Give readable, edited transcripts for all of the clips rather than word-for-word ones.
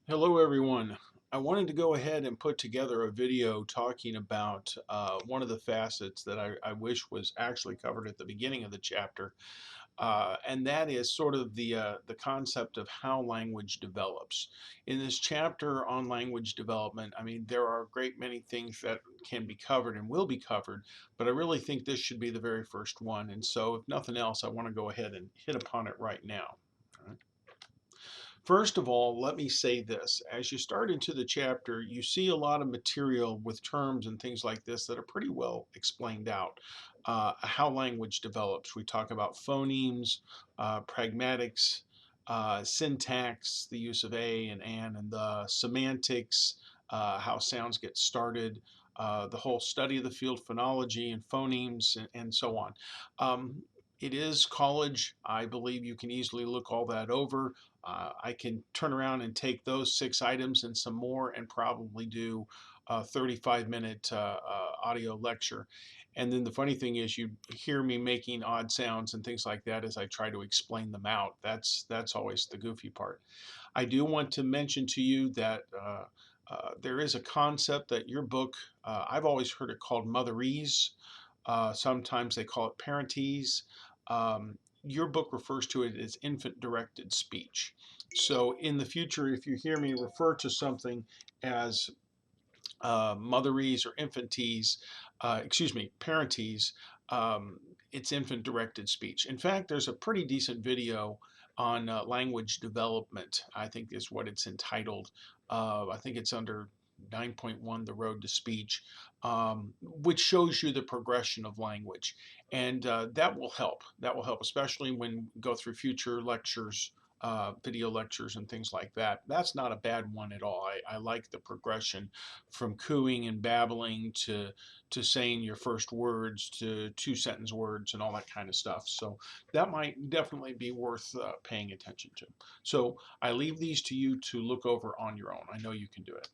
Hello everyone. I wanted to go ahead and put together a video talking about one of the facets that I wish was actually covered at the beginning of the chapter, and that is sort of the concept of how language develops. In this chapter on language development, I mean, there are a great many things that can be covered and will be covered, but I really think this should be the very first one. And so, if nothing else, I want to go ahead and hit upon it right now. First of all, let me say this. As you start into the chapter, you see a lot of material with terms and things like this that are pretty well explained out. How language develops. We talk about phonemes, pragmatics, syntax, the use of a and an and the, semantics, how sounds get started, the whole study of the field phonology and phonemes, and so on. It is college. I believe you can easily look all that over. I can turn around and take those 6 items and some more and probably do a 35-minute audio lecture. And then the funny thing is you hear me making odd sounds and things like that as I try to explain them out. That's always the goofy part. I do want to mention to you that there is a concept that your book, I've always heard it called motherese. Sometimes they call it parentese. Your book refers to it as infant directed speech. So in the future, if you hear me refer to something as motherese or infantese, parentese, it's infant directed speech. In fact, there's a pretty decent video on language development, I think is what it's entitled. I think it's under 9.1, The Road to Speech, which shows you the progression of language. And that will help. That will help, especially when you go through future lectures, video lectures and things like that. That's not a bad one at all. I like the progression from cooing and babbling to saying your first words to 2 sentence words and all that kind of stuff. So that might definitely be worth paying attention to. So I leave these to you to look over on your own. I know you can do it.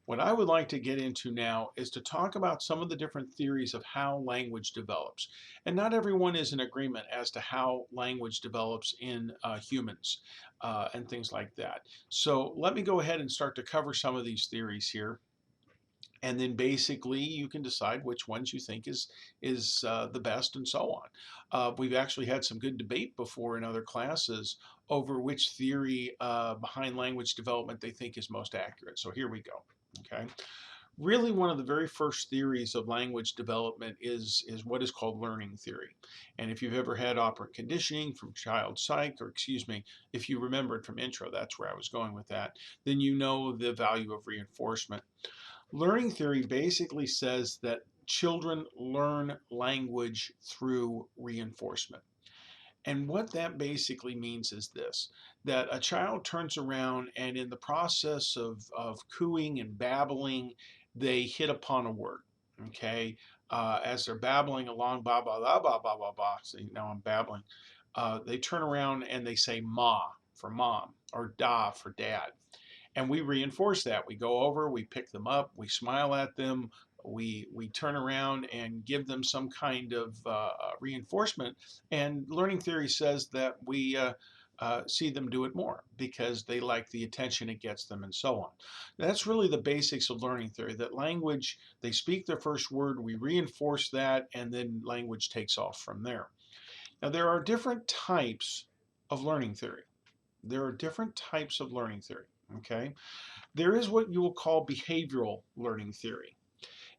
What I would like to get into now is to talk about some of the different theories of how language develops. And not everyone is in agreement as to how language develops in humans and things like that. So let me go ahead and start to cover some of these theories here. And then basically you can decide which ones you think is the best and so on. We've actually had some good debate before in other classes over which theory behind language development they think is most accurate. So here we go. Okay. Really, one of the very first theories of language development is what is called learning theory. And if you've ever had operant conditioning from child psych, or excuse me, if you remembered from intro, that's where I was going with that, then you know the value of reinforcement. Learning theory basically says that children learn language through reinforcement. And what that basically means is this, that a child turns around and in the process of cooing and babbling, they hit upon a word. Okay. As they're babbling along, ba ba ba ba ba ba ba. See, now I'm babbling. They turn around and they say ma for mom or da for dad. And we reinforce that. We go over, we pick them up, we smile at them, we turn around and give them some kind of reinforcement. And learning theory says that we see them do it more because they like the attention it gets them and so on. That's really the basics of learning theory, that language, they speak their first word, we reinforce that, and then language takes off from there. Now, there are different types of learning theory. There are different types of learning theory, okay? There is what you will call behavioral learning theory.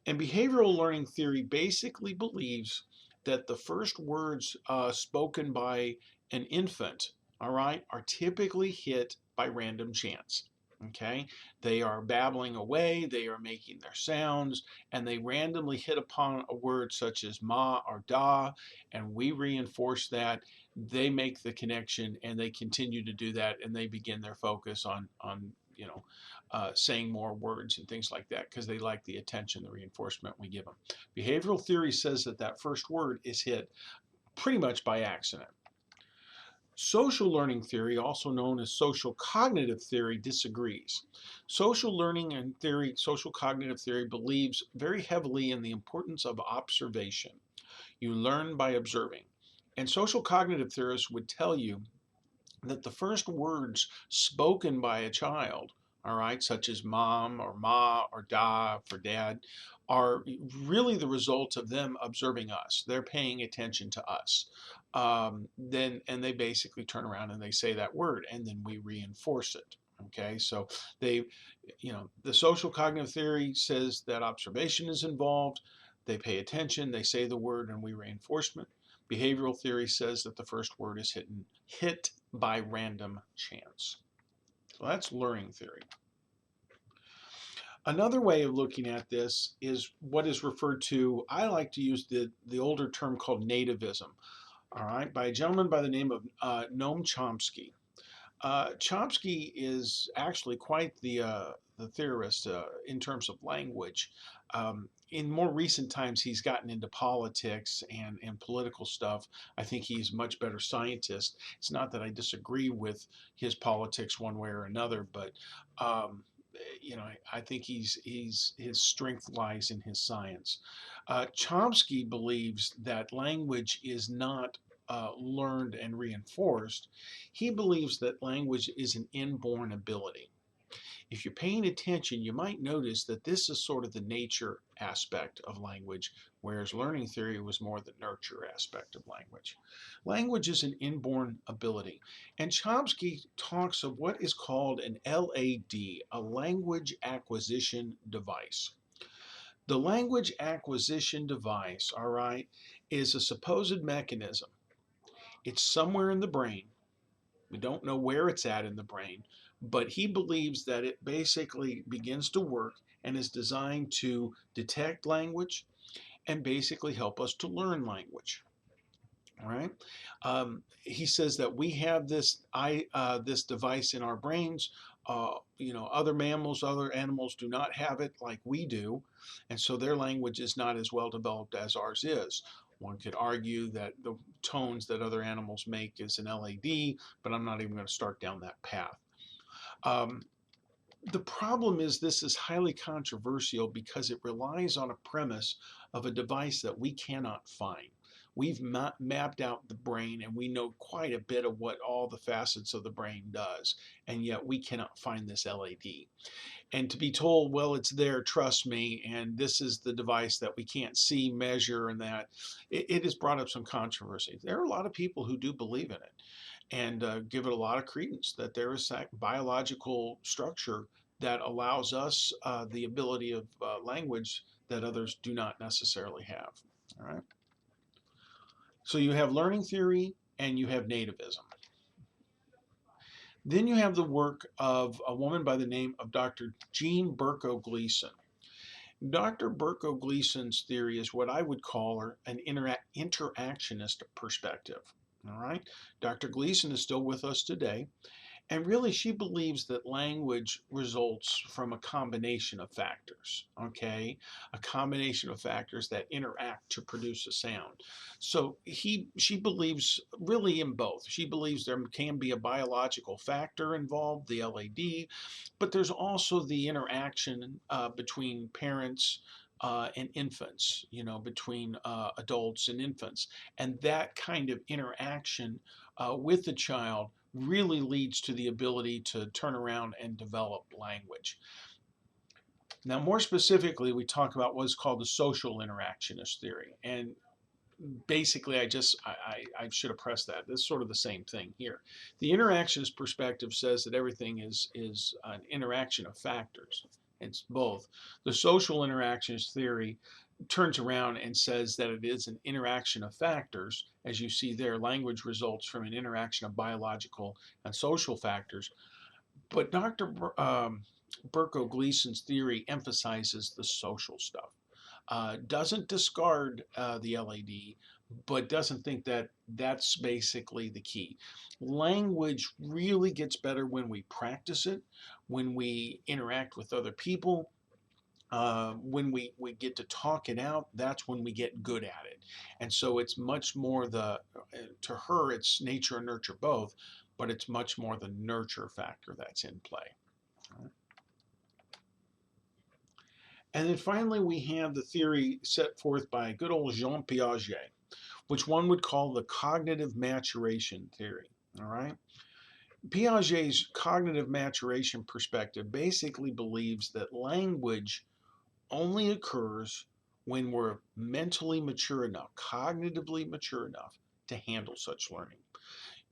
And behavioral learning theory basically believes that the first words spoken by an infant, all right, are typically hit by random chance. Okay, they are babbling away, they are making their sounds, and they randomly hit upon a word such as ma or da, and we reinforce that. They make the connection, and they continue to do that, and they begin their focus on saying more words and things like that because they like the attention, the reinforcement we give them. Behavioral theory says that that first word is hit pretty much by accident. Social learning theory, also known as social cognitive theory, disagrees. Social learning and theory, social cognitive theory believes very heavily in the importance of observation. You learn by observing. And social cognitive theorists would tell you that the first words spoken by a child, all right, such as mom or ma or da for dad, are really the result of them observing us. They're paying attention to us. Then and they basically turn around and they say that word, and then we reinforce it. Okay, so they, the social cognitive theory says that observation is involved. They pay attention, they say the word, and we reinforcement. Behavioral theory says that the first word is hit by random chance. So that's learning theory. Another way of looking at this is what is referred to, I like to use the older term called nativism, all right, by a gentleman by the name of Noam Chomsky. Chomsky is actually quite the theorist in terms of language. In more recent times, he's gotten into politics and political stuff. I think he's a much better scientist. It's not that I disagree with his politics one way or another, but um, I think his strength lies in his science. Chomsky believes that language is not learned and reinforced. He believes that language is an inborn ability. If you're paying attention, you might notice that this is sort of the nature aspect of language, whereas learning theory was more the nurture aspect of language. Language is an inborn ability, and Chomsky talks of what is called an LAD, a language acquisition device. The language acquisition device, all right, is a supposed mechanism. It's somewhere in the brain. We don't know where it's at in the brain, but he believes that it basically begins to work and is designed to detect language and basically help us to learn language. All right. He says that we have this device in our brains. Other mammals, other animals do not have it like we do, and so their language is not as well developed as ours is. One could argue that the tones that other animals make is an LAD, but I'm not even going to start down that path. Um, the problem is this is highly controversial because it relies on a premise of a device that we cannot find. We've mapped out the brain and we know quite a bit of what all the facets of the brain does, and yet we cannot find this LAD. And to be told, well, it's there, trust me, and this is the device that we can't see, measure, and that, it has brought up some controversy. There are a lot of people who do believe in it and give it a lot of credence that there is a biological structure that allows us the ability of language that others do not necessarily have. All right. So you have learning theory and you have nativism. Then you have the work of a woman by the name of Dr. Jean Berko Gleason. Dr. Berko Gleason's theory is what I would call an interactionist perspective. All right. Dr. Gleason is still with us today. And really, she believes that language results from a combination of factors, okay? A combination of factors that interact to produce a sound. So she believes really in both. She believes there can be a biological factor involved, the LAD, but there's also the interaction between parents and infants, between adults and infants. And that kind of interaction with the child really leads to the ability to turn around and develop language. Now, more specifically, we talk about what's called the social interactionist theory. And basically, I should have pressed that. This is sort of the same thing here. The interactionist perspective says that everything is an interaction of factors. It's both. The social interactionist theory turns around and says that it is an interaction of factors. As you see there, language results from an interaction of biological and social factors. But Dr. Berko Gleason's theory emphasizes the social stuff. Doesn't discard the LAD, but doesn't think that that's basically the key. Language really gets better when we practice it, when we interact with other people, when we get to talk it out, that's when we get good at it. And so it's much more to her, it's nature and nurture both, but it's much more the nurture factor that's in play. And then finally, we have the theory set forth by good old Jean Piaget, which one would call the cognitive maturation theory. All right. Piaget's cognitive maturation perspective basically believes that language only occurs when we're mentally mature enough, cognitively mature enough to handle such learning.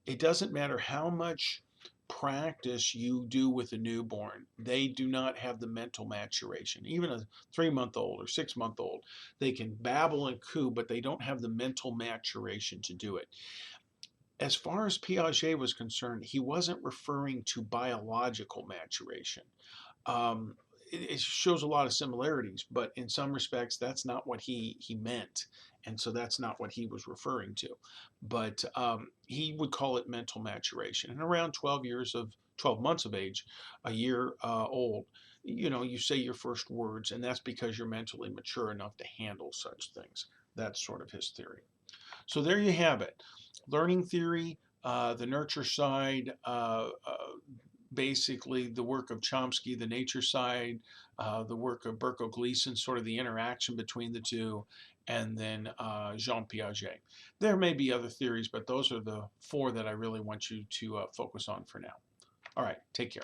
It doesn't matter how much practice you do with a newborn, they do not have the mental maturation. Even a 3 month old or 6 month old, they can babble and coo, but they don't have the mental maturation to do it. As far as Piaget was concerned, he wasn't referring to biological maturation. Um, it shows a lot of similarities, but in some respects, that's not what he meant, and so that's not what he was referring to. But he would call it mental maturation. And around 12 months of age, a year old, you say your first words, and that's because you're mentally mature enough to handle such things. That's sort of his theory. So there you have it. Learning theory, the nurture side, basically the work of Chomsky, the nature side, the work of Berko Gleason, sort of the interaction between the two, and then Jean Piaget. There may be other theories, but those are the four that I really want you to focus on for now. All right, take care.